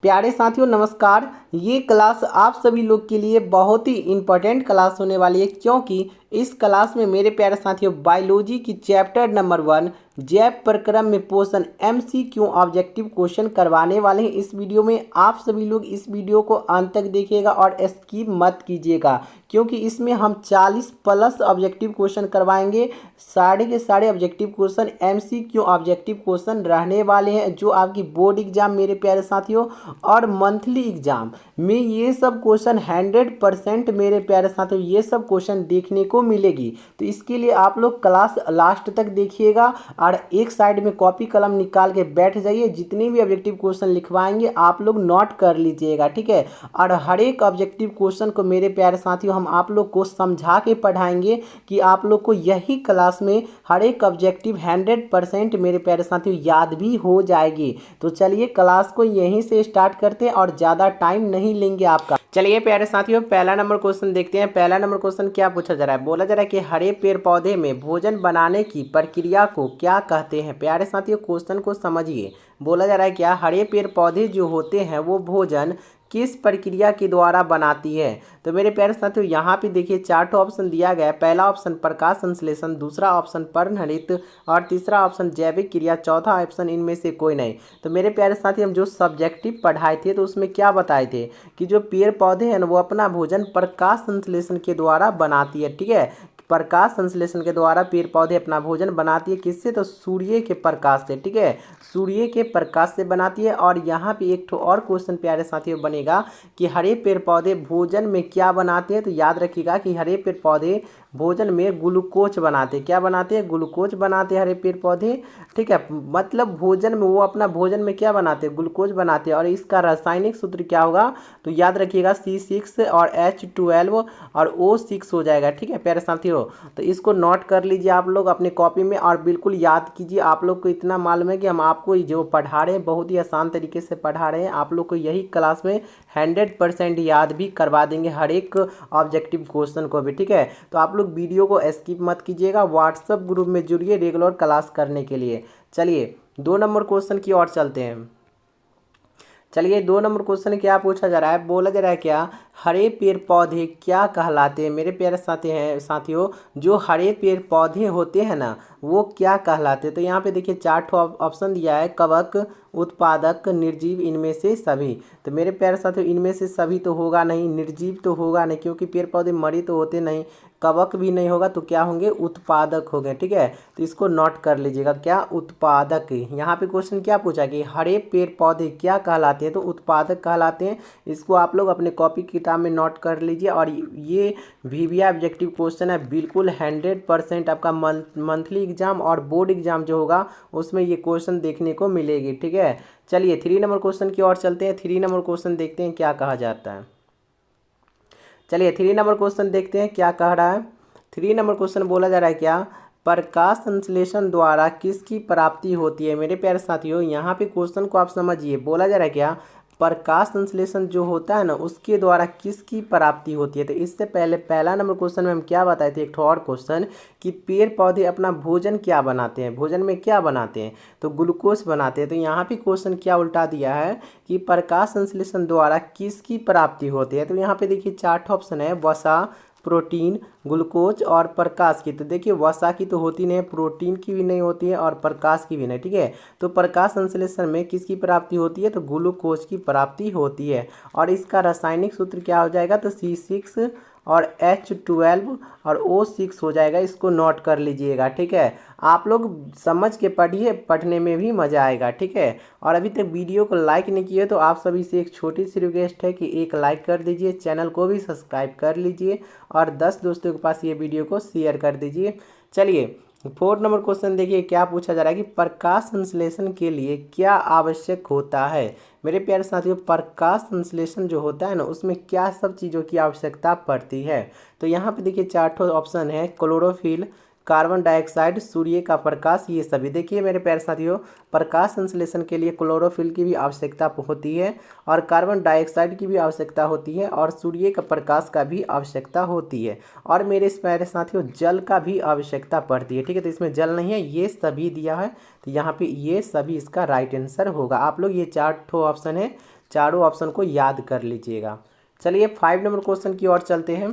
प्यारे साथियों नमस्कार। ये क्लास आप सभी लोग के लिए बहुत ही इम्पोर्टेंट क्लास होने वाली है, क्योंकि इस क्लास में मेरे प्यारे साथियों बायोलॉजी की चैप्टर नंबर 1 जैव प्रक्रम में पोषण MCQ ऑब्जेक्टिव क्वेश्चन करवाने वाले हैं। इस वीडियो में आप सभी लोग इस वीडियो को अंत तक देखिएगा और स्किप मत कीजिएगा, क्योंकि इसमें हम 40 प्लस ऑब्जेक्टिव क्वेश्चन करवाएंगे। सारे के सारे objective question MCQ objective question रहने वाले हैं, जो आपकी बोर्ड एग्जाम मेरे प्यारे साथियों और मंथली एग्जाम में ये सब क्वेश्चन 100% मेरे प्यारे साथियों ये सब क्वेश्चन देखने को मिलेगी। तो इसके लिए आप लोग क्लास लास्ट तक देखिएगा और एक साइड में कॉपी कलम निकाल के बैठ जाइए। जितने भी ऑब्जेक्टिव क्वेश्चन लिखवाएंगे आप लोग नोट कर लीजिएगा, ठीक है। और हर एक ऑब्जेक्टिव क्वेश्चन को मेरे प्यारे साथियों हम आप लोग को समझा के पढ़ाएंगे कि आप लोग को यही क्लास में हर एक ऑब्जेक्टिव 100% मेरे प्यारे साथियों याद भी हो जाएगी। तो चलिए क्लास को यहीं से स्टार्ट करते हैं और ज़्यादा टाइम नहीं लेंगे आपका। चलिए प्यारे साथियों पहला नंबर क्वेश्चन देखते हैं। पहला नंबर क्वेश्चन क्या पूछा जा रहा है, बोला जा रहा है कि हरे पेड़ पौधे में भोजन बनाने की प्रक्रिया को क्या कहते हैं। प्यारे साथियों क्वेश्चन को समझिए। बोला जा रहा है क्या हरे पेड़ पौधे जो होते हैं वो भोजन किस प्रक्रिया के द्वारा बनाती है। तो मेरे प्यारे साथियों यहाँ पे देखिए 4 ऑप्शन दिया गया है। पहला ऑप्शन प्रकाश संश्लेषण, दूसरा ऑप्शन पर्णहरित और तीसरा ऑप्शन जैविक क्रिया, चौथा ऑप्शन इनमें से कोई नहीं। तो मेरे प्यारे साथी हम जो सब्जेक्टिव पढ़ाए थे तो उसमें क्या बताए थे कि जो पेड़ पौधे हैं ना वो अपना भोजन प्रकाश संश्लेषण के द्वारा बनाती है, ठीक है। प्रकाश संश्लेषण के द्वारा पेड़ पौधे अपना भोजन बनाती है, किससे, तो सूर्य के प्रकाश से, ठीक है। सूर्य के प्रकाश से बनाती है। और यहाँ पे एक और क्वेश्चन प्यारे साथियों बनेगा कि हरे पेड़ पौधे भोजन में क्या बनाते हैं। तो याद रखिएगा कि हरे पेड़ पौधे भोजन में ग्लूकोज बनाते हैं। क्या बनाते हैं, ग्लूकोज बनाते हैं हरे पेड़ पौधे, ठीक है। मतलब भोजन में वो अपना भोजन में क्या बनाते हैं, ग्लूकोज बनाते हैं। और इसका रासायनिक सूत्र क्या होगा, तो याद रखिएगा C6 और H12 और O6 हो जाएगा, ठीक है प्यारे साथियों। तो इसको नोट कर लीजिए आप लोग अपनी कॉपी में और बिल्कुल याद कीजिए। आप लोग को इतना मालूम है कि हम आपको जो पढ़ा रहे हैं बहुत ही आसान तरीके से पढ़ा रहे हैं। आप लोग को यही क्लास में 100% याद भी करवा देंगे हर एक ऑब्जेक्टिव क्वेश्चन को भी, ठीक है। तो आप लोग वीडियो को स्किप मत कीजिएगा, व्हाट्सएप ग्रुप में जुड़िए रेगुलर क्लास करने के लिए। चलिए 2 नंबर क्वेश्चन की ओर चलते हैं। चलिए 2 नंबर क्वेश्चन क्या पूछा जा रहा है, बोला जा रहा है क्या हरे पेड़ पौधे क्या कहलाते हैं। मेरे प्यारे साथियों जो हरे पेड़ पौधे होते हैं ना वो क्या कहलाते हैं। तो यहाँ पे देखिए 4 ऑप्शन दिया है, कवक, उत्पादक, निर्जीव, इनमें से सभी। तो मेरे प्यारे साथियों इनमें से सभी तो होगा नहीं, निर्जीव तो होगा नहीं, क्योंकि पेड़ पौधे मरे तो होते नहीं, कवक भी नहीं होगा, तो क्या होंगे, उत्पादक हो गए, ठीक है। तो इसको नोट कर लीजिएगा, क्या, उत्पादक। यहाँ पे क्वेश्चन क्या पूछा कि हरे पेड़ पौधे क्या कहलाते हैं, तो उत्पादक कहलाते हैं। इसको आप लोग अपने कॉपी किताब में नोट कर लीजिए। और ये VBA ऑब्जेक्टिव क्वेश्चन है, बिल्कुल 100% आपका मंथली एग्जाम और बोर्ड एग्जाम जो होगा उसमें ये क्वेश्चन देखने को मिलेगी, ठीक है। चलिए 3 नंबर क्वेश्चन की ओर चलते हैं। 3 नंबर क्वेश्चन देखते हैं क्या कहा जाता है। चलिए 3 नंबर क्वेश्चन देखते हैं क्या कह रहा है। 3 नंबर क्वेश्चन बोला जा रहा है क्या प्रकाश संश्लेषण द्वारा किसकी प्राप्ति होती है। मेरे प्यारे साथियों यहाँ पे क्वेश्चन को आप समझिए। बोला जा रहा है क्या प्रकाश संश्लेषण जो होता है ना उसके द्वारा किसकी प्राप्ति होती है। तो इससे पहले पहला नंबर क्वेश्चन में हम क्या बताए थे, एक और क्वेश्चन कि पेड़ पौधे अपना भोजन क्या बनाते हैं, भोजन में क्या बनाते हैं, तो ग्लूकोज बनाते हैं। तो यहाँ पे क्वेश्चन क्या उल्टा दिया है कि प्रकाश संश्लेषण द्वारा किसकी प्राप्ति होती है। तो यहाँ पे देखिए 4 ऑप्शन है, वसा, प्रोटीन, ग्लूकोज और प्रकाश की। तो देखिए वसा की तो होती नहीं है, प्रोटीन की भी नहीं होती है और प्रकाश की भी नहीं, ठीक है। तो प्रकाश संश्लेषण में किसकी प्राप्ति होती है, तो ग्लूकोज की प्राप्ति होती है। और इसका रासायनिक सूत्र क्या हो जाएगा, तो C6 और H12 और O6 हो जाएगा। इसको नोट कर लीजिएगा, ठीक है। आप लोग समझ के पढ़िए, पढ़ने में भी मज़ा आएगा, ठीक है। और अभी तक वीडियो को लाइक नहीं किए तो आप सभी से एक छोटी सी रिक्वेस्ट है कि एक लाइक कर दीजिए, चैनल को भी सब्सक्राइब कर लीजिए और 10 दोस्तों के पास ये वीडियो को शेयर कर दीजिए। चलिए 4 नंबर क्वेश्चन देखिए क्या पूछा जा रहा है कि प्रकाश संश्लेषण के लिए क्या आवश्यक होता है। मेरे प्यारे साथियों प्रकाश संश्लेषण जो होता है ना उसमें क्या सब चीज़ों की आवश्यकता पड़ती है। तो यहाँ पे देखिए 4 ऑप्शन है, क्लोरोफिल, कार्बन डाइऑक्साइड, सूर्य का प्रकाश, ये सभी। देखिए मेरे प्यारे साथियों प्रकाश संश्लेषण के लिए क्लोरोफिल की भी आवश्यकता होती है और कार्बन डाइऑक्साइड की भी आवश्यकता होती है और सूर्य का प्रकाश का भी आवश्यकता होती है और मेरे प्यारे साथियों जल का भी आवश्यकता पड़ती है, ठीक है। तो इसमें जल नहीं है, ये सभी दिया है। तो यहाँ पे ये सभी इसका राइट आंसर होगा। आप लोग ये 4 ऑप्शन है चारों ऑप्शन को याद कर लीजिएगा। चलिए 5 नंबर क्वेश्चन की ओर चलते हैं।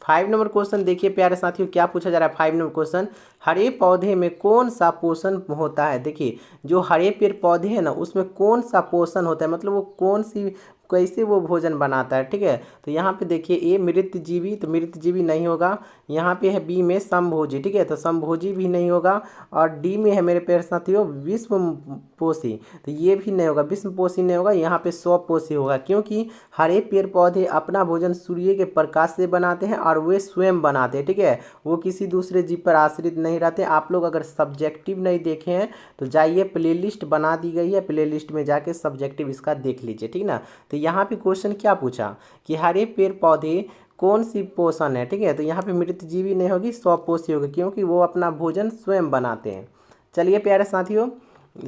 5 नंबर क्वेश्चन देखिए प्यारे साथियों, क्या पूछा जा रहा है। 5 नंबर क्वेश्चन, हरे पौधे में कौन सा पोषण होता है। देखिए जो हरे पेड़ पौधे हैं ना, उसमें कौन सा पोषण होता है, मतलब वो कौन सी कैसे वो भोजन बनाता है। ठीक है, तो यहाँ पे देखिए ए मृतजीवी, तो मृतजीवी नहीं होगा। यहाँ पे है बी में समभोजी, ठीक है, तो समभोजी भी नहीं होगा। और डी में है मेरे प्यारे साथियों विश्वपोषी, तो ये भी नहीं होगा, विश्वपोषी नहीं होगा, यहाँ पे स्वपोषी होगा। क्योंकि हरे पेड़ पौधे अपना भोजन सूर्य के प्रकाश से बनाते हैं और वे स्वयं बनाते हैं। ठीक है, वो किसी दूसरे जीव पर आश्रित नहीं रहते। आप लोग अगर सब्जेक्टिव नहीं देखे हैं तो जाइए, प्लेलिस्ट बना दी गई है, प्लेलिस्ट में जाके सब्जेक्टिव इसका देख लीजिए। ठीक ना, तो यहाँ पे क्वेश्चन क्या पूछा कि हरे पेड़ पौधे कौन सी पोषण है। ठीक है, तो यहाँ पे मृतजीवी नहीं होगी, स्वपोषी होगी, क्योंकि वो अपना भोजन स्वयं बनाते हैं। चलिए प्यारे साथियों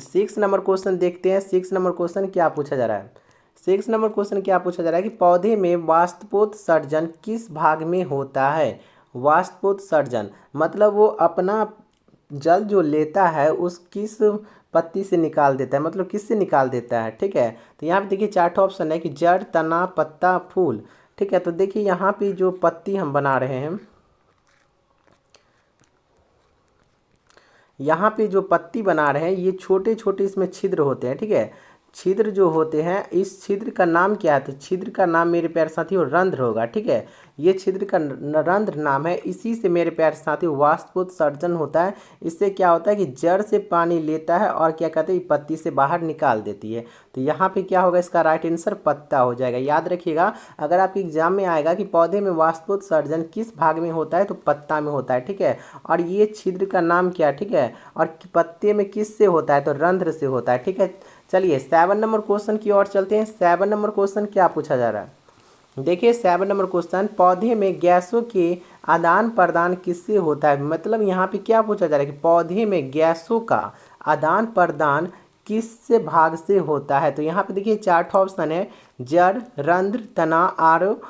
6 नंबर क्वेश्चन देखते हैं। 6 नंबर क्वेश्चन क्या पूछा जा रहा है। 6 नंबर क्वेश्चन क्या पूछा जा रहा है कि पौधे में वाष्पोत्सर्जन किस भाग में होता है। वाष्पोत्सर्जन मतलब वो अपना जल जो लेता है उस किस पत्ती से निकाल देता है, मतलब किससे निकाल देता है। ठीक है, तो यहाँ पे देखिए 4 ऑप्शन है कि जड़, तना, पत्ता, फूल। ठीक है, तो देखिए यहाँ पे जो पत्ती हम बना रहे हैं, यहाँ पे जो पत्ती बना रहे हैं, ये छोटे छोटे इसमें छिद्र होते हैं। ठीक है, छिद्र जो होते हैं, इस छिद्र का नाम क्या है, तो छिद्र का नाम मेरे प्यारे साथियों रंध्र होगा। ठीक है, ये छिद्र का रंध्र नाम है। इसी से मेरे प्यारे साथियों वाष्पोत्सर्जन होता है। इससे क्या होता है कि जड़ से पानी लेता है और क्या कहते हैं पत्ती से बाहर निकाल देती है। तो यहाँ पे क्या होगा, इसका राइट आंसर पत्ता हो जाएगा। याद रखिएगा, अगर आपके एग्जाम में आएगा कि पौधे में वाष्पोत्सर्जन किस भाग में होता है, तो पत्ता में होता है। ठीक है, और ये छिद्र का नाम क्या है। ठीक है, और पत्ते में किससे होता है, तो रंध्र से होता है। ठीक है, चलिए 7 नंबर क्वेश्चन की ओर चलते हैं। 7 नंबर क्वेश्चन क्या पूछा जा रहा है। देखिए 7 नंबर क्वेश्चन, पौधे में गैसों के आदान प्रदान किससे होता है। मतलब यहाँ पे क्या पूछा जा रहा है कि पौधे में गैसों का आदान प्रदान किस भाग से होता है। तो यहाँ पे देखिए 4 ऑप्शन है, जड़, रंध्र, तना और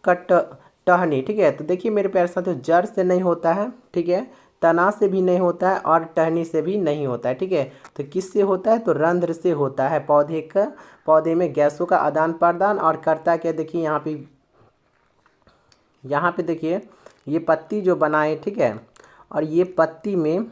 टहनी। ठीक है, तो देखिए मेरे प्यारे साथियों जड़ से नहीं होता है। ठीक है, तना से भी नहीं होता है और टहनी से भी नहीं होता है। ठीक है, तो किससे होता है, तो रंध्र से होता है। पौधे में गैसों का आदान प्रदान और करता क्या, देखिए यहाँ पे देखिए ये पत्ती जो बनाए। ठीक है, और ये पत्ती में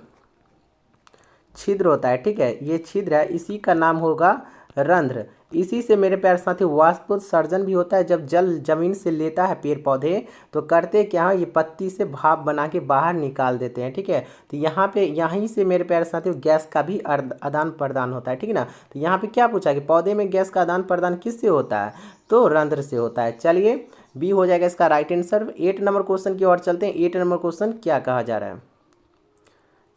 छिद्र होता है। ठीक है, ये छिद्र है, इसी का नाम होगा रंध्र। इसी से मेरे प्यारे साथी वाष्पोत्सर्जन भी होता है। जब जल जमीन से लेता है पेड़ पौधे तो करते क्या है, ये पत्ती से भाप बना के बाहर निकाल देते हैं। ठीक है, तो यहाँ पे यहीं से मेरे प्यारे साथी गैस का भी आदान प्रदान होता है। ठीक है ना, तो यहाँ पे क्या पूछा कि पौधे में गैस का आदान प्रदान किससे होता है, तो रंध्र से होता है। चलिए बी हो जाएगा इसका राइट आंसर। 8 नंबर क्वेश्चन की ओर चलते हैं। 8 नंबर क्वेश्चन क्या कहा जा रहा है।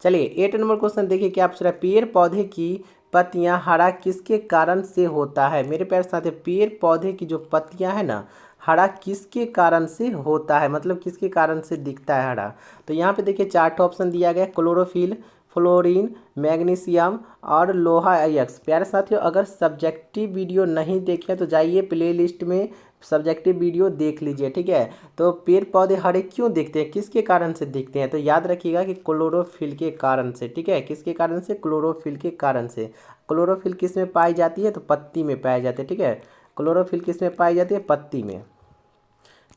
चलिए 8 नंबर क्वेश्चन देखिए क्या पूछ रहा है, पेड़ पौधे की पत्तियां हरा किसके कारण से होता है। मेरे प्यारे साथी पेड़ पौधे की जो पत्तियां है ना, हरा किसके कारण से होता है, मतलब किसके कारण से दिखता है हरा। तो यहाँ पे देखिए 4 ऑप्शन दिया गया, क्लोरोफिल, फ्लोरीन, मैग्नीशियम और लोहा अयस्क। प्यारे साथियों अगर सब्जेक्टिव वीडियो नहीं देखे तो जाइए प्लेलिस्ट में सब्जेक्टिव वीडियो देख लीजिए। ठीक है, तो पेड़ पौधे हरे क्यों दिखते हैं, किसके कारण से दिखते हैं, तो याद रखिएगा कि क्लोरोफिल के कारण से। ठीक है, किसके कारण से, क्लोरोफिल के कारण से। क्लोरोफिल किस में पाई जाती है, तो पत्ती में पाई जाती है। ठीक है, क्लोरोफिल किस में पाई जाती है, पत्ती में।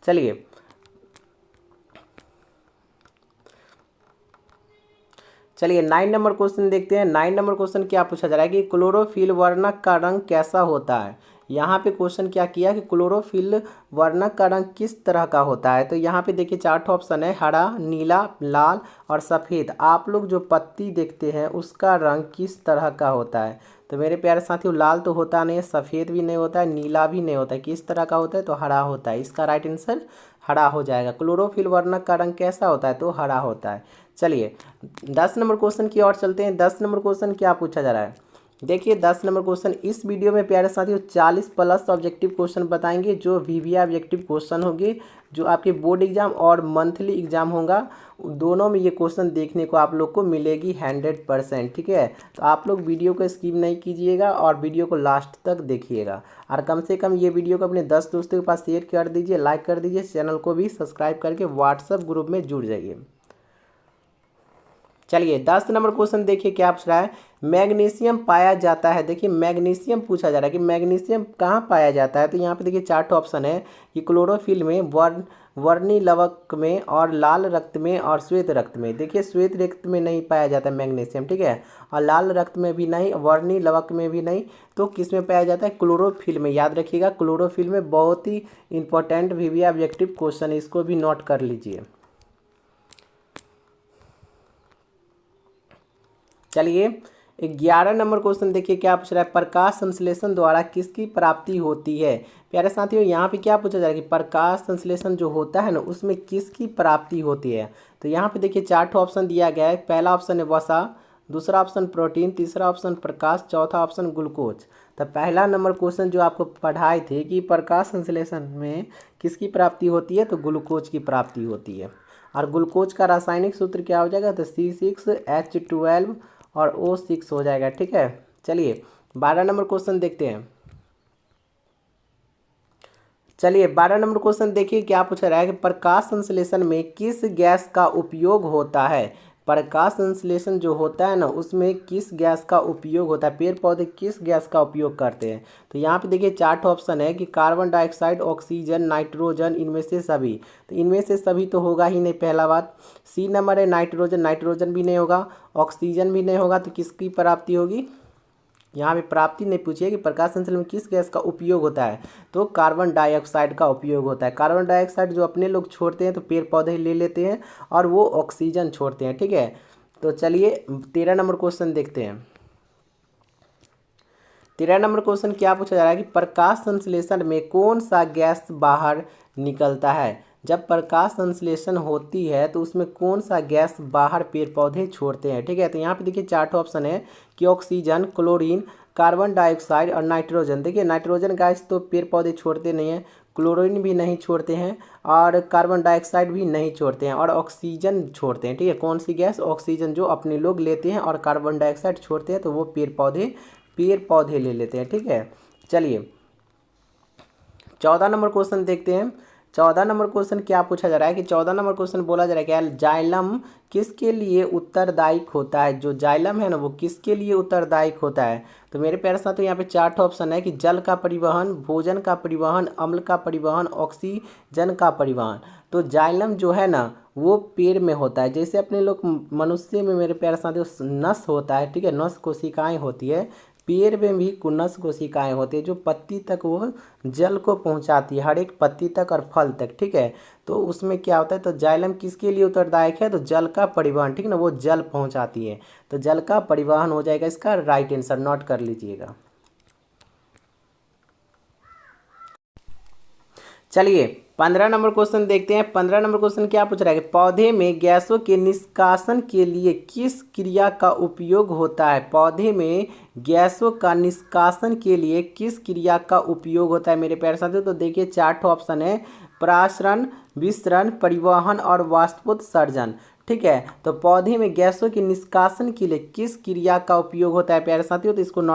चलिए चलिए 9 नंबर क्वेश्चन देखते हैं। 9 नंबर क्वेश्चन क्या पूछा जा रहा है कि क्लोरोफिल वर्णक का रंग कैसा होता है। यहाँ पे क्वेश्चन क्या किया कि क्लोरोफिल वर्णक का रंग किस तरह का होता है। तो यहाँ पे देखिए 4 ऑप्शन है, हरा, नीला, लाल और सफ़ेद। आप लोग जो पत्ती देखते हैं उसका रंग किस तरह का होता है। तो मेरे प्यारे साथियों लाल तो होता नहीं है, सफ़ेद भी नहीं होता है, नीला भी नहीं होता है, किस तरह का होता है, तो हरा होता है। इसका राइट आंसर हरा हो जाएगा। क्लोरोफिल वर्णक का रंग कैसा होता है, तो हरा होता है। चलिए 10 नंबर क्वेश्चन की ओर चलते हैं। 10 नंबर क्वेश्चन क्या पूछा जा रहा है। देखिए 10 नंबर क्वेश्चन, इस वीडियो में प्यारे साथियों 40 प्लस ऑब्जेक्टिव क्वेश्चन बताएंगे जो वीवीआई ऑब्जेक्टिव क्वेश्चन होंगे, जो आपके बोर्ड एग्जाम और मंथली एग्जाम होगा, दोनों में ये क्वेश्चन देखने को आप लोग को मिलेगी 100%। ठीक है, तो आप लोग वीडियो को स्किप नहीं कीजिएगा और वीडियो को लास्ट तक देखिएगा। और कम से कम ये वीडियो को अपने 10 दोस्तों के पास शेयर कर दीजिए, लाइक कर दीजिए, चैनल को भी सब्सक्राइब करके व्हाट्सएप ग्रुप में जुड़ जाइए। चलिए 10 नंबर क्वेश्चन देखिए क्या पूछ रहा है। मैग्नीशियम पाया जाता है। देखिए मैग्नीशियम पूछा जा रहा है कि मैग्नीशियम कहाँ पाया जाता है, तो यहाँ पे देखिए 4 ऑप्शन है कि क्लोरोफिल में, वर्णी लवक में, और लाल रक्त में, और श्वेत रक्त में। देखिए श्वेत रक्त में नहीं पाया जाता है मैग्नीशियम, ठीक है, और लाल रक्त में भी नहीं, वर्णी लवक में भी नहीं, तो किस में पाया जाता है, क्लोरोफिल में। याद रखिएगा क्लोरोफिल में, बहुत ही इंपॉर्टेंट भी ऑब्जेक्टिव क्वेश्चन, इसको भी नोट कर लीजिए। चलिए 11 नंबर क्वेश्चन देखिए क्या पूछ रहा है, प्रकाश संश्लेषण द्वारा किसकी प्राप्ति होती है। प्यारे साथियों यहाँ पे क्या पूछा जा रहा है कि प्रकाश संश्लेषण जो होता है ना उसमें किसकी प्राप्ति होती है। तो यहाँ पे देखिए 4 ऑप्शन दिया गया है। पहला ऑप्शन है वसा, दूसरा ऑप्शन प्रोटीन, तीसरा ऑप्शन प्रकाश, चौथा ऑप्शन ग्लूकोज। तो पहला नंबर क्वेश्चन जो आपको पढ़ाए थे कि प्रकाश संश्लेषण में किसकी प्राप्ति होती है, तो ग्लूकोज की प्राप्ति होती है। और ग्लूकोज का रासायनिक सूत्र क्या हो जाएगा, तो C6H12 और O6 हो जाएगा, ठीक है। चलिए 12 नंबर क्वेश्चन देखते हैं। चलिए 12 नंबर क्वेश्चन देखिए क्या पूछा रहा है कि प्रकाश संश्लेषण में किस गैस का उपयोग होता है। प्रकाश संश्लेषण जो होता है ना उसमें किस गैस का उपयोग होता है, पेड़ पौधे किस गैस का उपयोग करते हैं। तो यहाँ पे देखिए 4 ऑप्शन है कि कार्बन डाइऑक्साइड, ऑक्सीजन, नाइट्रोजन, इनमें से सभी। तो इनमें से सभी तो होगा ही नहीं, पहला बात। सी नंबर है नाइट्रोजन, नाइट्रोजन भी नहीं होगा, ऑक्सीजन भी नहीं होगा, तो किसकी प्राप्ति होगी, यहाँ पे प्राप्ति नहीं पूछी है कि प्रकाश संश्लेषण में किस गैस का उपयोग होता है, तो कार्बन डाइऑक्साइड का उपयोग होता है। कार्बन डाइऑक्साइड जो अपने लोग छोड़ते हैं तो पेड़ पौधे ले लेते हैं, और वो ऑक्सीजन छोड़ते हैं, ठीक है। तो चलिए 13 नंबर क्वेश्चन देखते हैं। 13 नंबर क्वेश्चन क्या पूछा जा रहा है कि प्रकाश संश्लेषण में कौन सा गैस बाहर निकलता है। जब प्रकाश संश्लेषण होती है तो उसमें कौन सा गैस बाहर पेड़ पौधे छोड़ते हैं, ठीक है। तो यहाँ पे देखिए 4 ऑप्शन है कि ऑक्सीजन, क्लोरीन, कार्बन डाइऑक्साइड और नाइट्रोजन। देखिए नाइट्रोजन गैस तो पेड़ पौधे छोड़ते नहीं हैं, क्लोरीन भी नहीं छोड़ते हैं, और कार्बन डाइऑक्साइड भी नहीं छोड़ते हैं, और ऑक्सीजन छोड़ते हैं, ठीक है। कौन सी गैस, ऑक्सीजन जो अपने लोग लेते हैं, और कार्बन डाइऑक्साइड छोड़ते हैं तो वो पेड़ पौधे ले लेते हैं, ठीक है। चलिए 14 नंबर क्वेश्चन देखते हैं। 14 नंबर क्वेश्चन क्या पूछा जा रहा है कि 14 नंबर क्वेश्चन बोला जा रहा है क्या, जाइलम किसके लिए उत्तरदायी होता है। जो जाइलम है ना वो किसके लिए उत्तरदायी होता है। तो मेरे प्यारे साथियों यहाँ पे 4 ऑप्शन है कि जल का परिवहन, भोजन का परिवहन, अम्ल का परिवहन, ऑक्सीजन का परिवहन। तो जाइलम जो है ना वो पेड़ में होता है, जैसे अपने लोग मनुष्य में मेरे प्यारे साथियों नस होता है, ठीक है, नस कोशिकाएं होती है, पेड़ में भी कुनस कोशिकाएं होती है जो पत्ती तक वो जल को पहुंचाती है, हर एक पत्ती तक और फल तक, ठीक है। तो उसमें क्या होता है, तो जाइलम किसके लिए उत्तरदायक है, तो जल का परिवहन, ठीक ना, वो जल पहुंचाती है, तो जल का परिवहन हो जाएगा इसका राइट आंसर, नोट कर लीजिएगा। चलिए 15 नंबर क्वेश्चन देखते हैं। 15 नंबर क्वेश्चन क्या पूछ रहा है कि पौधे में गैसों के निष्कासन के लिए किस क्रिया का उपयोग होता है। पौधे में गैसों का निष्कासन के लिए किस क्रिया का उपयोग होता है मेरे प्यारे साथियों। तो देखिए 4 ऑप्शन है, परासरण, विसरण, परिवहन और वाष्पोत्सर्जन, ठीक है। तो पौधे में गैसों के निष्कासन के लिए किस क्रिया का उपयोग होता है प्यारे साथियों, तो इसको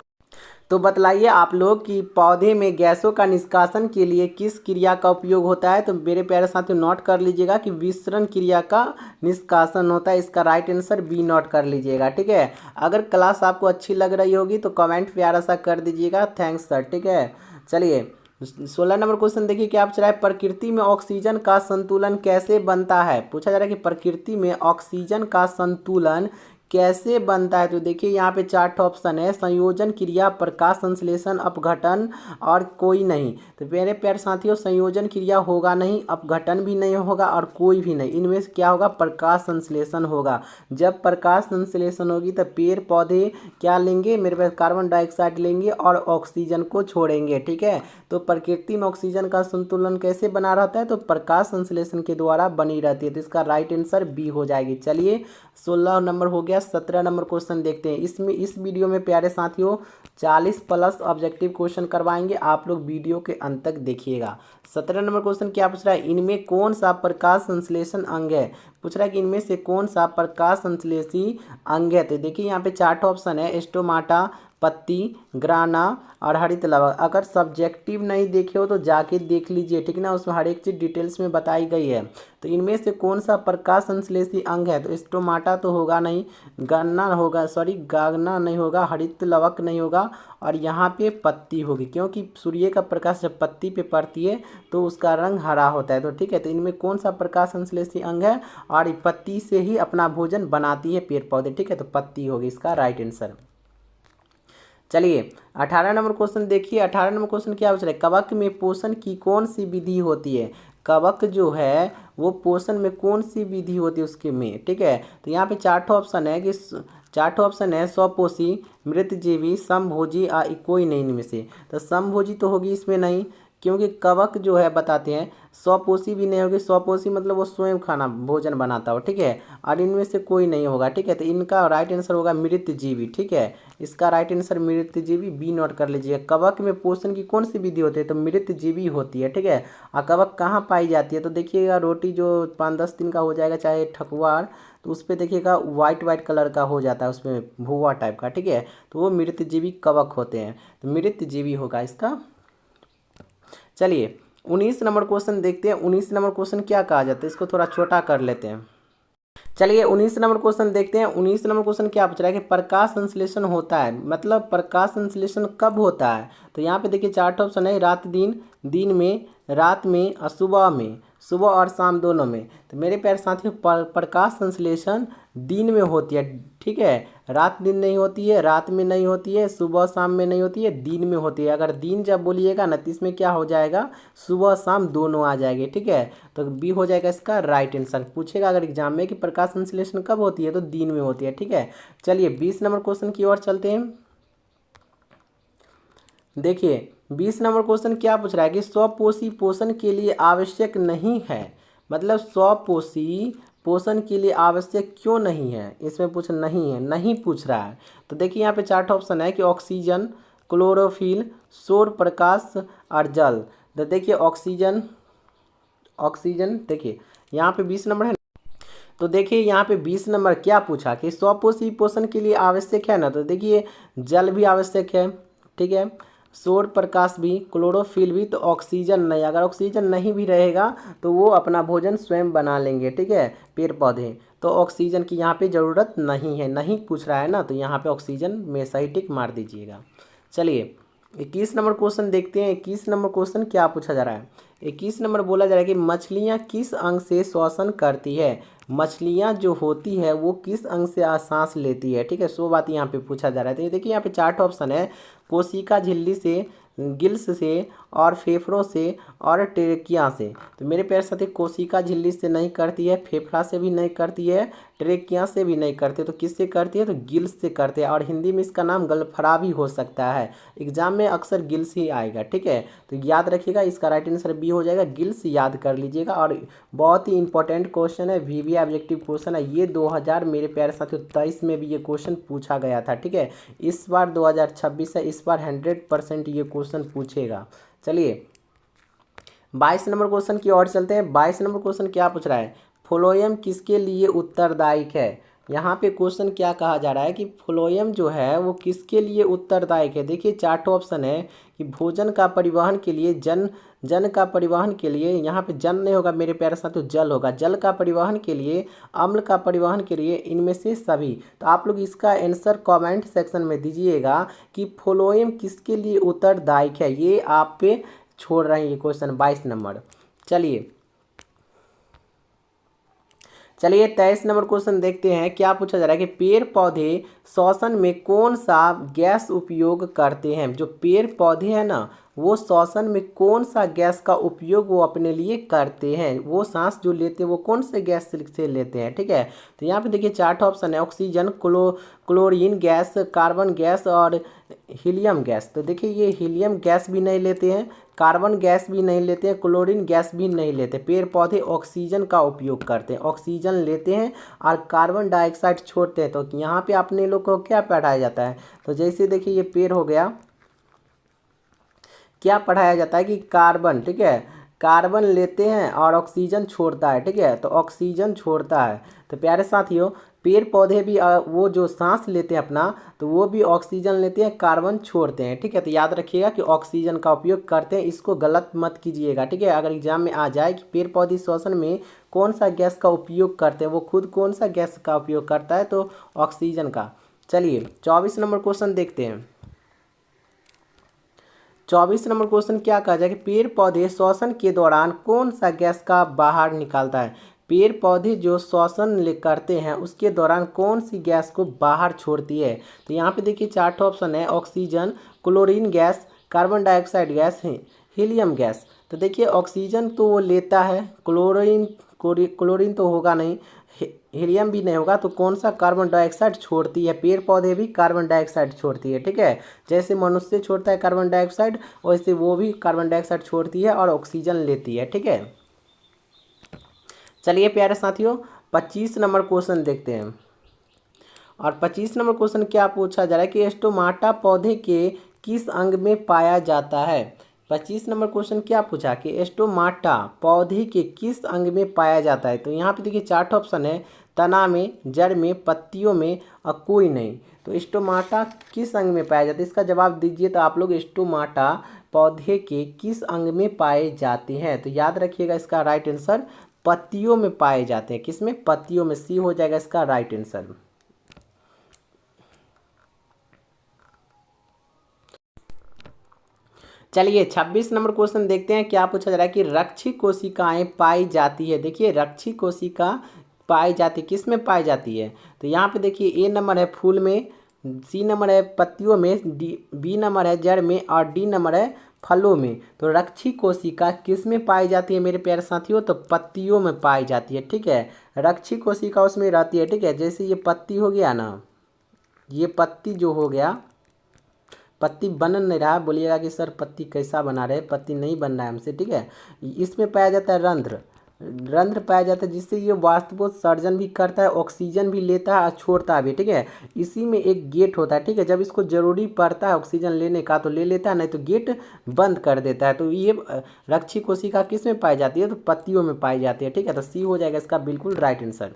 तो बतलाइए आप लोग कि पौधे में गैसों का निष्कासन के लिए किस क्रिया का उपयोग होता है। तो मेरे प्यारे साथियों नोट कर लीजिएगा कि विसरण क्रिया का निष्कासन होता है, इसका राइट आंसर बी नोट कर लीजिएगा, ठीक है। अगर क्लास आपको अच्छी लग रही होगी तो कमेंट प्यारा सा कर दीजिएगा, थैंक्स सर, ठीक है। चलिए 16 नंबर क्वेश्चन देखिए क्या पूछ रहा है, प्रकृति में ऑक्सीजन का संतुलन कैसे बनता है। पूछा जा रहा है कि प्रकृति में ऑक्सीजन का संतुलन कैसे बनता है। तो देखिए यहाँ पे 4 ऑप्शन है, संयोजन क्रिया, प्रकाश संश्लेषण, अपघटन और कोई नहीं। तो मेरे प्यारे साथियों संयोजन क्रिया होगा नहीं, अपघटन भी नहीं होगा और कोई भी नहीं, इनमें से क्या होगा, प्रकाश संश्लेषण होगा। जब प्रकाश संश्लेषण होगी तो पेड़ पौधे क्या लेंगे मेरे पास, कार्बन डाइऑक्साइड लेंगे और ऑक्सीजन को छोड़ेंगे, ठीक है। तो प्रकृति में ऑक्सीजन का संतुलन कैसे बना रहता है, तो प्रकाश संश्लेषण के द्वारा बनी रहती है, तो इसका राइट आंसर बी हो जाएगी। चलिए 16 नंबर हो गया। 17 नंबर क्वेश्चन देखते हैं। इसमें इस वीडियो में प्यारे साथियों 40+ ऑब्जेक्टिव क्वेश्चन करवाएंगे, आप लोग वीडियो के अंत तक देखिएगा। 17 नंबर क्वेश्चन क्या पूछ रहा है, इनमें कौन सा प्रकाश संश्लेषण अंग है। पूछ रहा है कि इनमें से कौन सा प्रकाश संश्लेषी अंग है। तो देखिए यहाँ पे 4 ऑप्शन है, स्टोमाटा, पत्ती, ग्राना और हरित लवक। अगर सब्जेक्टिव नहीं देखे हो तो जाके देख लीजिए, ठीक ना, उसमें हर एक चीज़ डिटेल्स में बताई गई है। तो इनमें से कौन सा प्रकाश संश्लेषी अंग है। तो स्टोमाटा तो होगा नहीं, गन्ना होगा, सॉरी गागना नहीं होगा, हरित लवक नहीं होगा, और यहाँ पे पत्ती होगी, क्योंकि सूर्य का प्रकाश जब पत्ती पे पड़ती है तो उसका रंग हरा होता है। तो ठीक है, तो इनमें कौन सा प्रकाश संश्लेषी अंग है, और पत्ती से ही अपना भोजन बनाती है पेड़ पौधे। ठीक है, तो पत्ती होगी इसका राइट आंसर। चलिए 18 नंबर क्वेश्चन देखिए। 18 नंबर क्वेश्चन क्या पूछ रहा है, कवक में पोषण की कौन सी विधि होती है। कवक जो है वो पोषण में कौन सी विधि होती है उसके में। ठीक है, तो यहाँ पे 4 ऑप्शन है कि 4 ऑप्शन है, स्वपोषी, मृतजीवी, समभोजी या कोई नहीं इनमें से। तो समभोजी तो होगी इसमें नहीं, क्योंकि कवक जो है बताते हैं स्वपोषी भी नहीं होगी। स्वपोषी मतलब वो स्वयं खाना भोजन बनाता हो। ठीक है, और इनमें से कोई नहीं होगा। ठीक है, तो इनका राइट आंसर होगा मृतजीवी। ठीक है, इसका राइट आंसर मृतजीवी, बी नोट कर लीजिए। कवक में पोषण की कौन सी विधि होती है, तो मृतजीवी होती है। ठीक है, और कवक कहाँ पाई जाती है, तो देखिएगा रोटी जो 5-10 दिन का हो जाएगा, चाहे ठकुआ, तो उस पर देखिएगा वाइट वाइट कलर का हो जाता है, उसमें भुआ टाइप का। ठीक है, तो वो मृतजीवी कवक होते हैं, तो मृतजीवी होगा इसका। चलिए 19 नंबर क्वेश्चन देखते हैं। 19 नंबर क्वेश्चन क्या कहा जाता है, इसको थोड़ा छोटा कर लेते हैं। चलिए 19 नंबर क्वेश्चन देखते हैं। 19 नंबर क्वेश्चन क्या पूछ रहा है कि प्रकाश संश्लेषण होता है, मतलब प्रकाश संश्लेषण कब होता है। तो यहाँ पे देखिए 4 ऑप्शन है, रात दिन, दिन में, रात में और सुबह में, सुबह और शाम दोनों में। तो मेरे प्यारे साथियों प्रकाश संश्लेषण दिन में होती है। ठीक है, रात दिन नहीं होती है, रात में नहीं होती है, सुबह शाम में नहीं होती है, दिन में होती है। अगर दिन जब बोलिएगा ना तो इसमें क्या हो जाएगा, सुबह शाम दोनों आ जाएंगे। ठीक है, तो बी हो जाएगा इसका राइट आंसर। पूछेगा अगर एग्जाम में कि प्रकाश संश्लेषण कब होती है, तो दिन में होती है। ठीक है, चलिए 20 नंबर क्वेश्चन की ओर चलते हैं। देखिए 20 नंबर क्वेश्चन क्या पूछ रहा है कि स्वपोषी पोषण के लिए आवश्यक नहीं है, मतलब स्वपोषी पोषण के लिए आवश्यक क्यों नहीं है, इसमें पूछ नहीं है, नहीं पूछ रहा है। तो देखिए यहाँ पे 4 ऑप्शन है कि ऑक्सीजन, क्लोरोफिल, सौर प्रकाश और जल। तो देखिए ऑक्सीजन, ऑक्सीजन देखिए यहाँ पे 20 नंबर है। तो देखिए यहाँ पे 20 नंबर क्या पूछा कि स्वपोषी पोषण के लिए आवश्यक है ना, तो देखिए जल भी आवश्यक है। ठीक है, सौर प्रकाश भी, क्लोरोफिल भी, तो ऑक्सीजन नहीं। अगर ऑक्सीजन नहीं भी रहेगा तो वो अपना भोजन स्वयं बना लेंगे। ठीक है, पेड़ पौधे, तो ऑक्सीजन की यहाँ पे ज़रूरत नहीं है, नहीं पूछ रहा है ना, तो यहाँ पे ऑक्सीजन में सही टिक मार दीजिएगा। चलिए 21 नंबर क्वेश्चन देखते हैं। 21 नंबर क्वेश्चन क्या पूछा जा रहा है। 21 नंबर बोला जा रहा है कि मछलियाँ किस अंग से श्वसन करती है। मछलियाँ जो होती है वो किस अंग से सांस लेती है। ठीक है, सो बात यहाँ पे पूछा जा रहा है। तो ये देखिए यहाँ पे 4 ऑप्शन है, कोशिका झिल्ली से, गिल्स से और फेफड़ों से और ट्रेकिया से। तो मेरे प्यारे साथी कोशिका झिल्ली से नहीं करती है, फेफड़ा से भी नहीं करती है, ट्रेकिया से भी नहीं करते, तो किससे करती है, तो गिल्स से करते हैं। और हिंदी में इसका नाम गलफड़ा भी हो सकता है, एग्जाम में अक्सर गिल्स ही आएगा। ठीक है, तो याद रखिएगा, इसका राइट आंसर बी हो जाएगा, गिल्स याद कर लीजिएगा। और बहुत ही इंपॉर्टेंट क्वेश्चन है, वीवी ऑब्जेक्टिव क्वेश्चन है ये। 2000 मेरे प्यारे साथियों 23 में भी ये क्वेश्चन पूछा गया था। ठीक है, इस बार 2026 है, इस बार 100% ये क्वेश्चन पूछेगा। चलिए 22 नंबर क्वेश्चन की ओर चलते हैं। 22 नंबर क्वेश्चन क्या पूछ रहा है, फ्लोएम किसके लिए उत्तरदायक है। यहाँ पे क्वेश्चन क्या कहा जा रहा है कि फ्लोएम जो है वो किसके लिए उत्तरदायक है। देखिए 4 ऑप्शन है कि भोजन का परिवहन के लिए, जन का परिवहन के लिए, यहाँ पे जन नहीं होगा मेरे प्यारे साथियों, जल होगा, जल का परिवहन के लिए, अम्ल का परिवहन के लिए, इनमें से सभी। तो आप लोग इसका आंसर कमेंट सेक्शन में दीजिएगा कि फ्लोएम किसके लिए उत्तरदायक है। ये आप पे छोड़ रहे हैं ये क्वेश्चन 22 नंबर। चलिए 23 नंबर क्वेश्चन देखते हैं। क्या पूछा जा रहा है कि पेड़ पौधे श्वसन में कौन सा गैस उपयोग करते हैं। जो पेड़ पौधे हैं ना वो श्वसन में कौन सा गैस का उपयोग वो अपने लिए करते हैं, वो सांस जो लेते हैं वो कौन से गैस से लेते हैं। ठीक है, तो यहाँ पे देखिए 4 ऑप्शन है, oxygen, chlorine gas, carbon gas और हीलियम गैस। तो देखिए ये हीलियम गैस भी नहीं लेते हैं, कार्बन गैस भी नहीं लेते हैं, क्लोरीन गैस भी नहीं लेते। पेड़ पौधे ऑक्सीजन का उपयोग करते हैं, ऑक्सीजन लेते हैं और कार्बन डाइऑक्साइड छोड़ते हैं। तो यहाँ पे अपने लोग को क्या पढ़ाया जाता है, तो जैसे देखिए ये पेड़ हो गया, क्या पढ़ाया जाता है कि कार्बन, ठीक है, कार्बन लेते हैं और ऑक्सीजन छोड़ता है, ठीक है, तो ऑक्सीजन छोड़ता है। तो प्यारे साथियों, पेड़ पौधे भी वो जो सांस लेते हैं अपना, तो वो भी ऑक्सीजन लेते हैं, कार्बन छोड़ते हैं, ठीक है। तो याद रखिएगा कि ऑक्सीजन का उपयोग करते हैं, इसको गलत मत कीजिएगा, ठीक है। अगर एग्जाम में आ जाए कि पेड़ पौधे श्वसन में कौन सा गैस का उपयोग करते हैं, वो खुद कौन सा गैस का उपयोग करता है, तो ऑक्सीजन का। चलिए 24 नंबर क्वेश्चन देखते हैं। 24 नंबर क्वेश्चन क्या कहा जाए कि पेड़ पौधे श्वसन के दौरान कौन सा गैस का बाहर निकालता है। पेड़ पौधे जो श्वसन करते हैं उसके दौरान कौन सी गैस को बाहर छोड़ती है। तो यहाँ पे देखिए 4 ऑप्शन है, oxygen, chlorine gas, carbon dioxide gas है, हीलियम गैस। तो देखिए ऑक्सीजन तो वो लेता है, क्लोरीन तो होगा नहीं, हीलियम भी नहीं होगा, तो कौन सा कार्बन डाइऑक्साइड छोड़ती है। पेड़ पौधे भी कार्बन डाइऑक्साइड छोड़ती है, ठीक है। जैसे मनुष्य छोड़ता है कार्बन डाइऑक्साइड, वैसे वो भी कार्बन डाइऑक्साइड छोड़ती है और ऑक्सीजन लेती है, ठीक है। चलिए प्यारे साथियों 25 नंबर क्वेश्चन देखते हैं। और 25 नंबर क्वेश्चन क्या पूछा जा रहा है कि स्टोमाटा पौधे के किस अंग में पाया जाता है। 25 नंबर क्वेश्चन क्या पूछा कि स्टोमाटा पौधे के किस अंग में पाया जाता है। तो यहाँ पे देखिए 4 ऑप्शन है, तना में, जड़ में, पत्तियों में और कोई नहीं। तो स्टोमाटा किस अंग में पाया जाता है, इसका जवाब दीजिए। तो आप लोग स्टोमाटा पौधे के किस अंग में पाए जाते हैं, तो याद रखिएगा इसका राइट आंसर पत्तियों में पाए जाते हैं। किसमें, पत्तियों में, सी हो जाएगा इसका राइट आंसर। चलिए 26 नंबर क्वेश्चन देखते हैं क्या पूछा जा रहा है कि रक्षी कोशिकाएं पाई जाती है। देखिए रक्षी कोशिका पाई जाती किस में पाई जाती है। तो यहाँ पे देखिए ए नंबर है फूल में, सी नंबर है पत्तियों में, बी नंबर है जड़ में और डी नंबर है फलों में। तो रक्षी कोशिका किस में पाई जाती है मेरे प्यारे साथियों, तो पत्तियों में पाई जाती है, ठीक है। रक्षी कोशिका उसमें रहती है, ठीक है। जैसे ये पत्ती हो गया ना, ये पत्ती जो हो गया, पत्ती बन नहीं रहा, बोलिएगा कि सर पत्ती कैसा बना रहे, पत्ती नहीं बन रहा है हमसे, ठीक है। इसमें पाया जाता है रंध्र, रंध्र पाया जाता है जिससे ये वाष्पोत्सर्जन भी करता है, ऑक्सीजन भी लेता है और छोड़ता भी, ठीक है। इसी में एक गेट होता है, ठीक है। जब इसको जरूरी पड़ता है ऑक्सीजन लेने का तो ले लेता है, नहीं तो गेट बंद कर देता है। तो ये रक्षी कोशिका किस में पाई जाती है, तो पत्तियों में पाई जाती है, ठीक है। तो सी हो जाएगा इसका बिल्कुल राइट आंसर।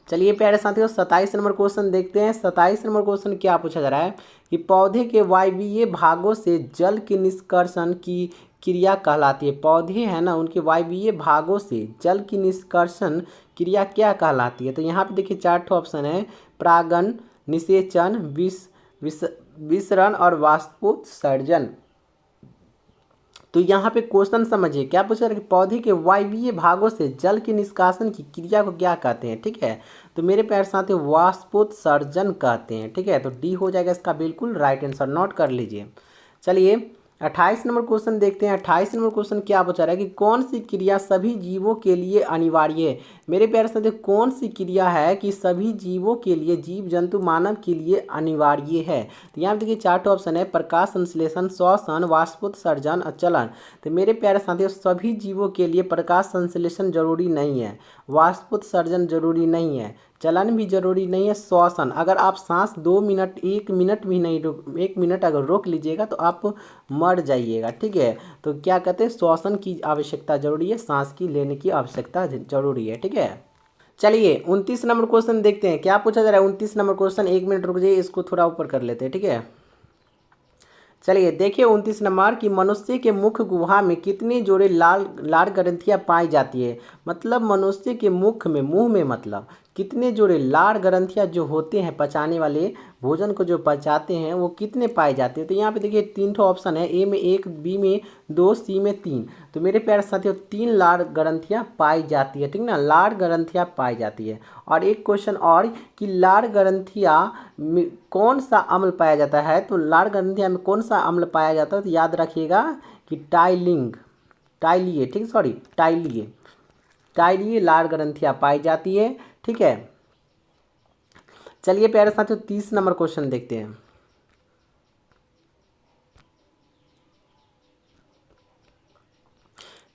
चलिए प्यारे साथियों 27 नंबर क्वेश्चन देखते हैं। 27 नंबर क्वेश्चन क्या पूछा जा रहा है कि पौधे के वायवीय भागों से जल के निष्कर्षण की क्रिया कहलाती है। पौधे हैं ना, उनके वायवीय भागों से जल की निष्कर्षण क्रिया क्या कहलाती है। तो यहाँ पे देखिए 4 ऑप्शन है, परागन, निषेचन, विसरण और वाष्पोत्सर्जन। तो यहाँ पे क्वेश्चन समझिए क्या पूछा रहा है कि पौधे के वायवीय भागों से जल के निष्कासन की क्रिया को क्या कहते हैं, ठीक है। तो मेरे प्यारे साथी वाष्पोत्सर्जन कहते हैं, ठीक है। तो डी हो जाएगा इसका बिल्कुल राइट आंसर, नोट कर लीजिए। चलिए 28 नंबर क्वेश्चन देखते हैं। 28 नंबर क्वेश्चन क्या पूछा रहा है कि कौन सी क्रिया सभी जीवों के लिए अनिवार्य है। मेरे प्यारे साथियों कौन सी क्रिया है कि सभी जीवों के लिए, जीव जंतु मानव के लिए अनिवार्य है। तो यहाँ देखिए 4 ऑप्शन है, प्रकाश संश्लेषण, श्वसन, वाष्पोत्सर्जन, चलन। तो मेरे प्यारे साथियों सभी जीवों के लिए प्रकाश संश्लेषण जरूरी नहीं है, वाष्पोत्सर्जन जरूरी नहीं है, चलन भी जरूरी नहीं है, श्वसन। अगर आप सांस 2 मिनट 1 मिनट भी नहीं रोक, 1 मिनट अगर रोक लीजिएगा तो आप मर जाइएगा, ठीक है। तो क्या कहते हैं, श्वसन की आवश्यकता जरूरी है, सांस की लेने की आवश्यकता जरूरी है, ठीक है। चलिए 29 नंबर क्वेश्चन देखते हैं क्या पूछा जा रहा है। 29 नंबर क्वेश्चन, 1 मिनट रुक जाइए, इसको थोड़ा ऊपर कर लेते हैं, ठीक है। चलिए देखिए 29 नंबर कि मनुष्य के मुख गुहा में कितनी जोड़े लाल ग्रंथियां पाई जाती है। मतलब मनुष्य के मुख में, मुंह में मतलब कितने जोड़े लार ग्रंथियां जो होते हैं पचाने वाले, भोजन को जो पचाते हैं, वो कितने पाए जाते हैं। तो यहाँ पे देखिए 3 ऑप्शन है, ए में 1, बी में 2, सी में 3। तो मेरे प्यारे साथियों 3 लार ग्रंथियां पाई जाती है, ठीक ना, लार ग्रंथियां पाई जाती है। और एक क्वेश्चन और कि लार ग्रंथियां में कौन सा अम्ल पाया जाता है। तो लार ग्रंथियां में कौन सा अम्ल पाया जाता है, तो याद रखिएगा कि टाइलिए, ठीक, सॉरी टाइलिए लार ग्रंथियां पाई जाती है, ठीक है। चलिए प्यारे साथियों 30 नंबर क्वेश्चन देखते हैं।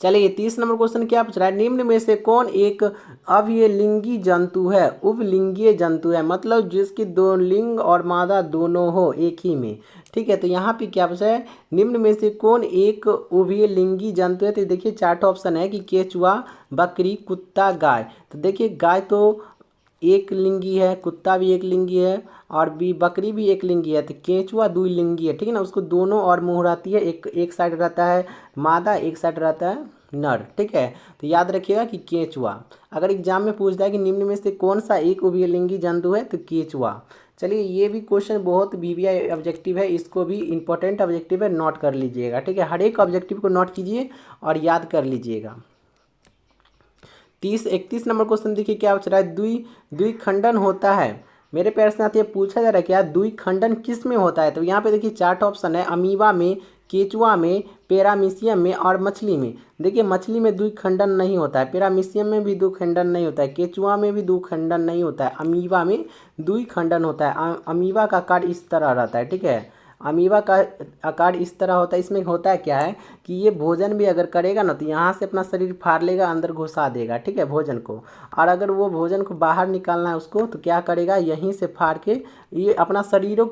चलिए 30 नंबर क्वेश्चन क्या पूछ रहा है, निम्न में से कौन एक अवयलिंगी जंतु है। उभलिंगीय जंतु है मतलब जिसकी दो लिंग और मादा दोनों हो एक ही में। ठीक है, तो यहाँ पे क्या पूछा है, निम्न में से कौन एक उभयलिंगी जंतु है। तो देखिए 4 ऑप्शन है कि केचुआ, बकरी, कुत्ता, गाय। तो देखिए गाय तो एक लिंगी है, कुत्ता भी एक लिंगी है और भी बकरी भी एक लिंगी है। तो केंचुआ द्विलिंगी है, ठीक है ना, उसको दोनों और मुंह रहती है, एक साइड रहता है मादा, एक साइड रहता है नर। ठीक है, तो याद रखिएगा कि केंचुआ। अगर एग्जाम में पूछता है कि निम्न में से कौन सा एक उभयलिंगी जंतु है तो केंचुआ। चलिए ये भी क्वेश्चन बहुत वीवीआई ऑब्जेक्टिव है, इसको भी इंपॉर्टेंट ऑब्जेक्टिव है, नोट कर लीजिएगा। ठीक है, हर एक ऑब्जेक्टिव को नोट कीजिए और याद कर लीजिएगा। 31 नंबर क्वेश्चन देखिए क्या पूछ रहा है, द्विखंडन होता है। मेरे प्यारे साथ ये पूछा जा रहा है क्या द्विखंडन किस में होता है। तो यहाँ पे देखिए 4 ऑप्शन है, अमीबा में, केचुआ में, पैरामीशियम में और मछली में। देखिए मछली में द्विखंडन नहीं होता है, पैरामीशियम में भी द्विखंडन नहीं होता है, केचुआ में भी द्विखंडन नहीं होता है, अमीबा में द्विखंडन होता है। अमीबा का आकार इस तरह रहता है। ठीक है, अमीबा का आकार इस तरह होता है। इसमें होता है क्या है कि ये भोजन भी अगर करेगा ना तो यहाँ से अपना शरीर फाड़ लेगा, अंदर घुसा देगा। ठीक है, भोजन को, और अगर वो भोजन को बाहर निकालना है उसको तो क्या करेगा, यहीं से फाड़ के ये अपना शरीर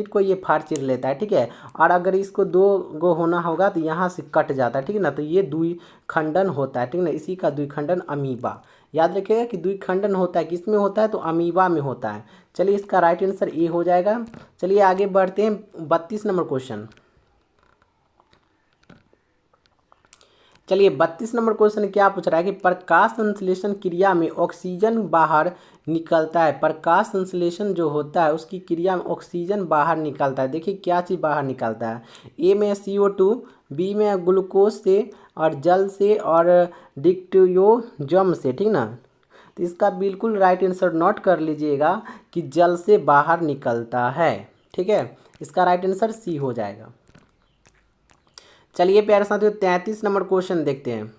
को ये फाड़ चीर लेता है। ठीक है, और अगर इसको 2 गो होना होगा तो यहाँ से कट जाता है। ठीक है ना, तो ये द्विखंडन होता है। ठीक है ना, इसी का द्विखंडन अमीबा। याद रखिएगा कि द्विखंडन होता है किस में होता है तो अमीबा में होता है। चलिए इसका राइट आंसर ए हो जाएगा। चलिए आगे बढ़ते हैं 32 नंबर क्वेश्चन। चलिए 32 नंबर क्वेश्चन क्या पूछ रहा है कि प्रकाश संश्लेषण क्रिया में ऑक्सीजन बाहर निकलता है। प्रकाश संश्लेषण जो होता है उसकी क्रिया में ऑक्सीजन बाहर निकलता है। देखिए क्या चीज़ बाहर निकलता है, ए में CO2, बी में ग्लूकोज से और जल से और डिक्टियोजम से। ठीक ना, तो इसका बिल्कुल राइट आंसर नोट कर लीजिएगा कि जल से बाहर निकलता है। ठीक है, इसका राइट आंसर सी हो जाएगा। चलिए प्यारे साथियों 33 नंबर क्वेश्चन देखते हैं।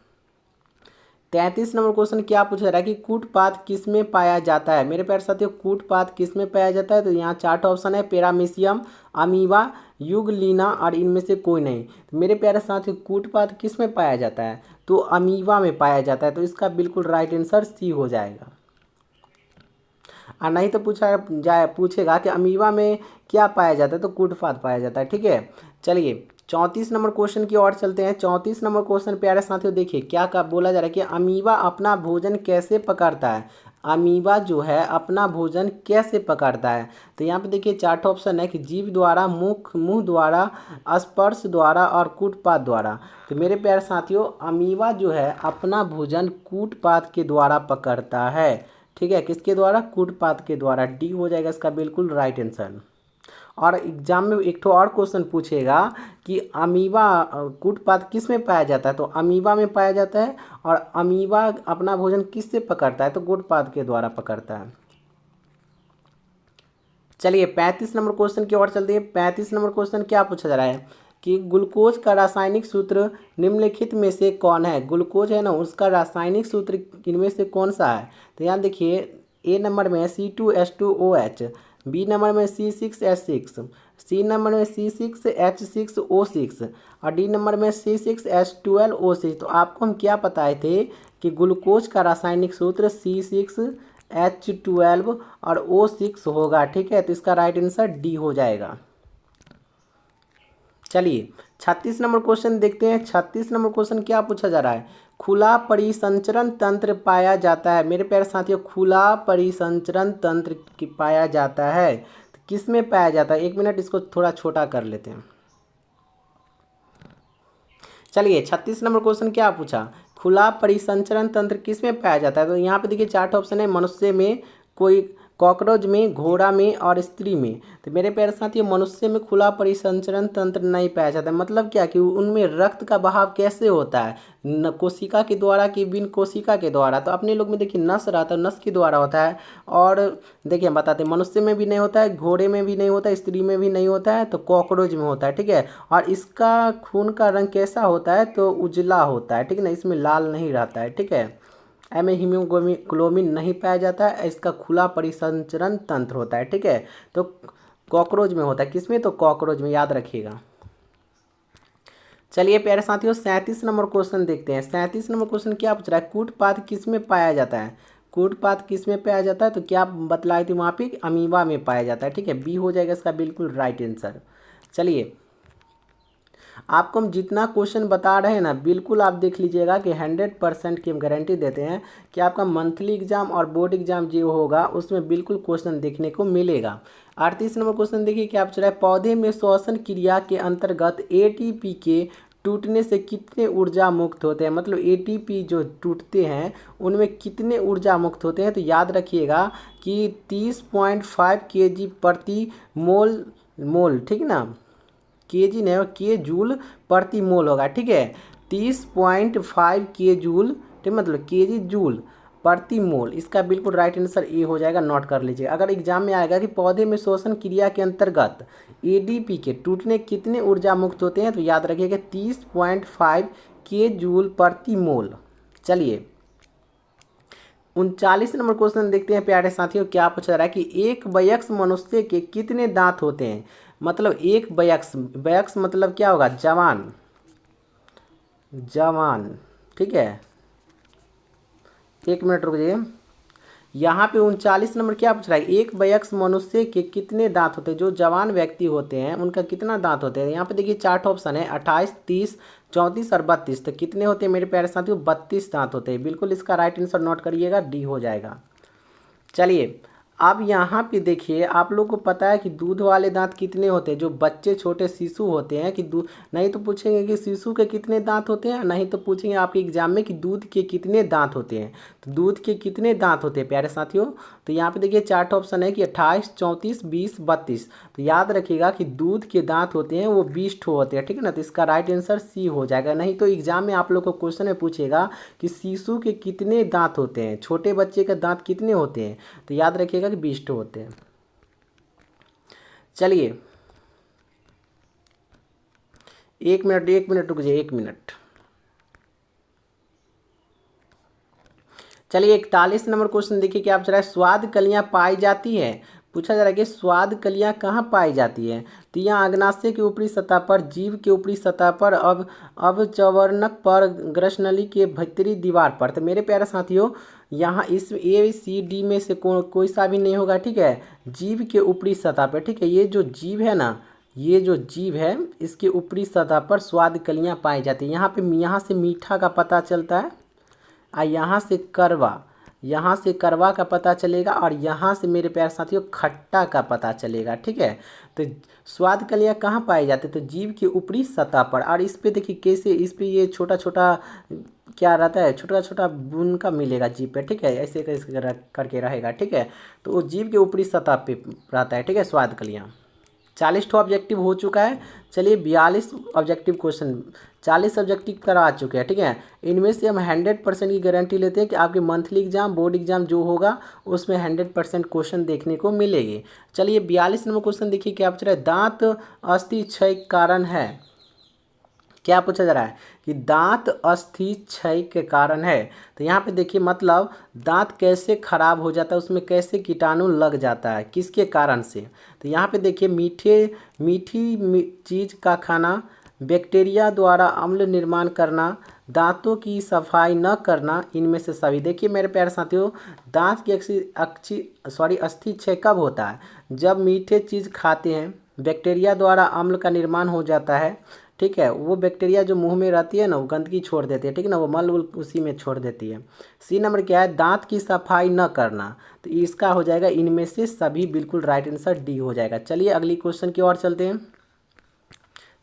33 नंबर क्वेश्चन क्या पूछा जा रहा है कि कूटपात किस में पाया जाता है। मेरे प्यारे साथियों कूटपात किस में पाया जाता है। तो यहाँ 4 ऑप्शन है, पैरामीशियम, अमीबा, युगलीना और इनमें से कोई नहीं। तो मेरे प्यारे साथियों कूटपात किस में पाया जाता है तो अमीबा में पाया जाता है। तो इसका बिल्कुल राइट आंसर सी हो जाएगा। और नहीं तो पूछेगा कि अमीबा में क्या पाया जाता है तो कूटपात पाया जाता है। ठीक है, चलिए 34 नंबर क्वेश्चन की ओर चलते हैं। 34 नंबर क्वेश्चन प्यारे साथियों देखिए क्या बोला जा रहा है कि अमीबा अपना भोजन कैसे पकड़ता है। अमीबा जो है अपना भोजन कैसे पकड़ता है। तो यहाँ पे देखिए 4 ऑप्शन है कि जीभ द्वारा, मुंह द्वारा, स्पर्श द्वारा और कूटपात द्वारा। तो मेरे प्यारे साथियों अमीबा जो है अपना भोजन कूटपात के द्वारा पकड़ता है। ठीक है, किसके द्वारा, कूटपात के द्वारा। डी हो जाएगा इसका बिल्कुल राइट आंसर। और एग्जाम में एक तो और क्वेश्चन पूछेगा कि अमीबा कूटपात किस में पाया जाता है तो अमीबा में पाया जाता है। और अमीबा अपना भोजन किससे पकड़ता है तो कूटपात के द्वारा पकड़ता है। चलिए 35 नंबर क्वेश्चन की ओर चलते हैं। 35 नंबर क्वेश्चन क्या पूछा जा रहा है कि ग्लूकोज का रासायनिक सूत्र निम्नलिखित में से कौन है। ग्लूकोज है ना, उसका रासायनिक सूत्र इनमें से कौन सा है। तो यहाँ देखिए ए नंबर में C2H2OH, बी नंबर में C6H6, सी नंबर में C6H6O6 और डी नंबर में C6H12O6। तो आपको हम क्या बताए थे कि ग्लूकोज का रासायनिक सूत्र C6H12 और O6 होगा। ठीक है, तो इसका राइट आंसर डी हो जाएगा। चलिए 36 नंबर क्वेश्चन देखते हैं। 36 नंबर क्वेश्चन क्या पूछा जा रहा है, खुला परिसंचरण तंत्र पाया जाता है। मेरे प्यारे साथियों खुला परिसंचरण तंत्र पाया जाता है तो किस में पाया जाता है। 1 मिनट इसको थोड़ा छोटा कर लेते हैं। चलिए 36 नंबर क्वेश्चन क्या पूछा, खुला परिसंचरण तंत्र किस में पाया जाता है। तो यहाँ पे देखिए 4 ऑप्शन है, मनुष्य में, कोई कॉकरोच में, घोड़ा में और स्त्री में। तो मेरे प्यारे साथियों मनुष्य में खुला परिसंचरण तंत्र नहीं पाया जाता है। मतलब क्या कि उनमें रक्त का बहाव कैसे होता है, कोशिका के द्वारा कि बिन कोशिका के द्वारा। तो अपने लोग में देखिए नस रहता है, नस के द्वारा होता है। और देखिए हम बताते हैं मनुष्य में भी नहीं होता है, घोड़े में भी नहीं होता है, स्त्री में भी नहीं होता है, तो कॉकरोच में होता है। ठीक है, और इसका खून का रंग कैसा होता है तो उजला होता है। ठीक है ना, इसमें लाल नहीं रहता है। ठीक है, में हीमोग्लोबिन नहीं पाया जाता है, इसका खुला परिसंचरण तंत्र होता है। ठीक है, तो कॉकरोच में होता है, किसमें तो कॉकरोच में, याद रखिएगा। चलिए प्यारे साथियों 37 नंबर क्वेश्चन देखते हैं। 37 नंबर क्वेश्चन क्या पूछ रहा है, कूटपाद किस में पाया जाता है। कूटपाद किस में पाया जाता है, तो क्या बतलाई थी वहाँ पे, अमीबा में पाया जाता है। ठीक है, बी हो जाएगा इसका बिल्कुल राइट आंसर। चलिए आपको हम जितना क्वेश्चन बता रहे हैं ना, बिल्कुल आप देख लीजिएगा कि 100% की हम गारंटी देते हैं कि आपका मंथली एग्जाम और बोर्ड एग्जाम जो होगा उसमें बिल्कुल क्वेश्चन देखने को मिलेगा। 38 नंबर क्वेश्चन देखिए क्या पूछ रहा है, पौधे में श्वसन क्रिया के अंतर्गत एटीपी के टूटने से कितने ऊर्जा मुक्त होते हैं। मतलब एटीपी जो टूटते हैं उनमें कितने ऊर्जा मुक्त होते हैं। तो याद रखिएगा कि 30.5 kg प्रति मोल, ठीक है ना, केजी नहीं, के जूल प्रति मोल होगा। ठीक है, 30.5 के जूल, ठीक, मतलब केजी जूल प्रति मोल, इसका बिल्कुल राइट आंसर ए हो जाएगा। नोट कर लीजिए, अगर एग्जाम में आएगा कि पौधे में श्वसन क्रिया के अंतर्गत एडीपी के टूटने कितने ऊर्जा मुक्त होते हैं, तो याद रखिएगा 30.5 के जूल प्रति मोल। चलिए 39 नंबर क्वेश्चन देखते हैं प्यारे साथियों, क्या पूछा जा रहा है कि एक वयस्क मनुष्य के कितने दांत होते हैं। मतलब एक वयस्क मतलब क्या होगा, जवान। ठीक है, एक मिनट रुक जाइए। यहाँ पे 39 नंबर क्या पूछ रहा है, एक वयस्क मनुष्य के कितने दांत होते हैं। जो जवान व्यक्ति होते हैं उनका कितना दांत होते हैं। यहाँ पे देखिए 4 ऑप्शन है, 28, 30, 34 और 32। तो कितने होते हैं मेरे प्यारे साथियों, 32 दांत होते हैं। बिल्कुल इसका राइट आंसर नोट करिएगा, डी हो जाएगा। चलिए अब यहाँ पे देखिए, आप लोग को पता है कि दूध वाले दांत कितने होते हैं। जो बच्चे छोटे शिशु होते हैं कि दूध, नहीं तो पूछेंगे कि शिशु के कितने दांत होते हैं, नहीं तो पूछेंगे आपके एग्जाम में कि दूध के कितने दांत होते हैं। तो दूध के कितने दांत होते हैं प्यारे साथियों, तो यहाँ पे देखिए 4 ऑप्शन है कि 28, 34, 20, 32। तो याद रखिएगा कि दूध के दांत होते हैं वो 20 ठो होते हैं। ठीक है ना, तो इसका राइट आंसर सी हो जाएगा। नहीं तो एग्जाम में आप लोग को क्वेश्चन में पूछेगा कि शिशु के कितने दांत होते हैं, छोटे बच्चे के दांत कितने होते हैं, तो याद रखिएगा कि 20 ठो होते हैं। चलिए एक मिनट रुक जाइए, 1 मिनट। चलिए 41 नंबर क्वेश्चन देखिए क्या पूछ रहा है, स्वाद कलियां पाई जाती है। पूछा जा रहा है कि स्वाद कलियां कहाँ पाई जाती है। तो यहाँ अग्नाशय की ऊपरी सतह पर, जीभ के ऊपरी सतह पर, अब चवर्णक पर, ग्रसनली के भीतरी दीवार पर। तो मेरे प्यारे साथियों यहाँ इस ACD में से कोई सा भी नहीं होगा। ठीक है, जीभ के ऊपरी सतह पर। ठीक है, ये जो जीभ है ना, ये जो जीभ है इसके ऊपरी सतह पर स्वाद कलियां पाई जाती है। यहाँ से मीठा का पता चलता है, यहाँ से करवा का पता चलेगा, और यहाँ से मेरे प्यारे साथियों खट्टा का पता चलेगा। ठीक है, तो स्वाद कलियाँ कहाँ पाई जाती है, तो जीभ के ऊपरी सतह पर। और इस पे देखिए कैसे, इस पे ये छोटा छोटा क्या रहता है, छोटा छोटा बुन का मिलेगा जीभ पे। ठीक है, ऐसे करके रहेगा। ठीक है, तो वो जीभ के ऊपरी सतह पे रहता है। ठीक है, स्वाद कलियाँ। 40 ऑब्जेक्टिव हो चुका है। चलिए 42 ऑब्जेक्टिव क्वेश्चन, 40 ऑब्जेक्टिव करा चुके हैं। ठीक है, इनमें से हम 100% की गारंटी लेते हैं कि आपके मंथली एग्जाम, बोर्ड एग्जाम जो होगा उसमें 100% क्वेश्चन देखने को मिलेगी। चलिए 42 नंबर क्वेश्चन देखिए क्या पूछ रहा है, दांत अस्थि क्षय कारण है। क्या पूछा जा रहा है कि दांत अस्थि क्षय के कारण है। तो यहाँ पे देखिए मतलब दांत कैसे खराब हो जाता है, उसमें कैसे कीटाणु लग जाता है, किसके कारण से। तो यहाँ पे देखिए मीठी चीज़ का खाना, बैक्टीरिया द्वारा अम्ल निर्माण करना, दांतों की सफाई न करना, इनमें से सभी। देखिए मेरे प्यारे साथियों, दांत की अस्थि क्षय कब होता है, जब मीठे चीज़ खाते हैं, बैक्टीरिया द्वारा अम्ल का निर्माण हो जाता है। ठीक है, वो बैक्टीरिया जो मुंह में रहती है ना, वो गंदगी छोड़ देती है। ठीक है ना, वो मल उसी में छोड़ देती है। सी नंबर क्या है, दांत की सफाई न करना। तो इसका हो जाएगा इनमें से सभी, बिल्कुल राइट आंसर डी हो जाएगा। चलिए अगली क्वेश्चन की ओर चलते हैं।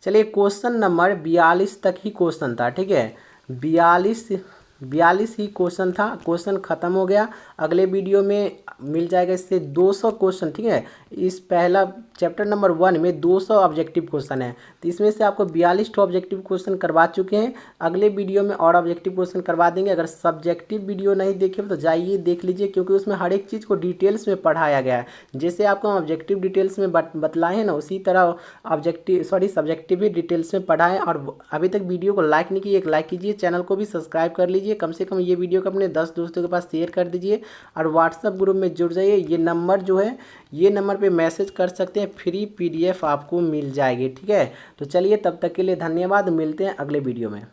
चलिए क्वेश्चन नंबर 42 तक ही क्वेश्चन था। ठीक है, 42 ही क्वेश्चन था। क्वेश्चन खत्म हो गया। अगले वीडियो में मिल जाएगा इससे 200 क्वेश्चन। ठीक है, इस पहला चैप्टर नंबर 1 में 200 ऑब्जेक्टिव क्वेश्चन है, तो इसमें से आपको 42 ऑब्जेक्टिव क्वेश्चन करवा चुके हैं। अगले वीडियो में और ऑब्जेक्टिव क्वेश्चन करवा देंगे। अगर सब्जेक्टिव वीडियो नहीं देखे तो जाइए देख लीजिए, क्योंकि उसमें हर एक चीज़ को डिटेल्स में पढ़ाया गया है। जैसे आपको हम ऑब्जेक्टिव डिटेल्स में बतलाए हैं ना, उसी तरह सब्जेक्टिव भी डिटेल्स में पढ़ाएं। और अभी तक वीडियो को लाइक नहीं किए, एक लाइक कीजिए, चैनल को भी सब्सक्राइब कर लीजिए। दीजिए, कम से कम ये वीडियो को अपने 10 दोस्तों के पास शेयर कर दीजिए और व्हाट्सअप ग्रुप में जुड़ जाइए। ये नंबर जो है, ये नंबर पे मैसेज कर सकते हैं, फ्री PDF आपको मिल जाएगी। ठीक है, तो चलिए तब तक के लिए धन्यवाद, मिलते हैं अगले वीडियो में।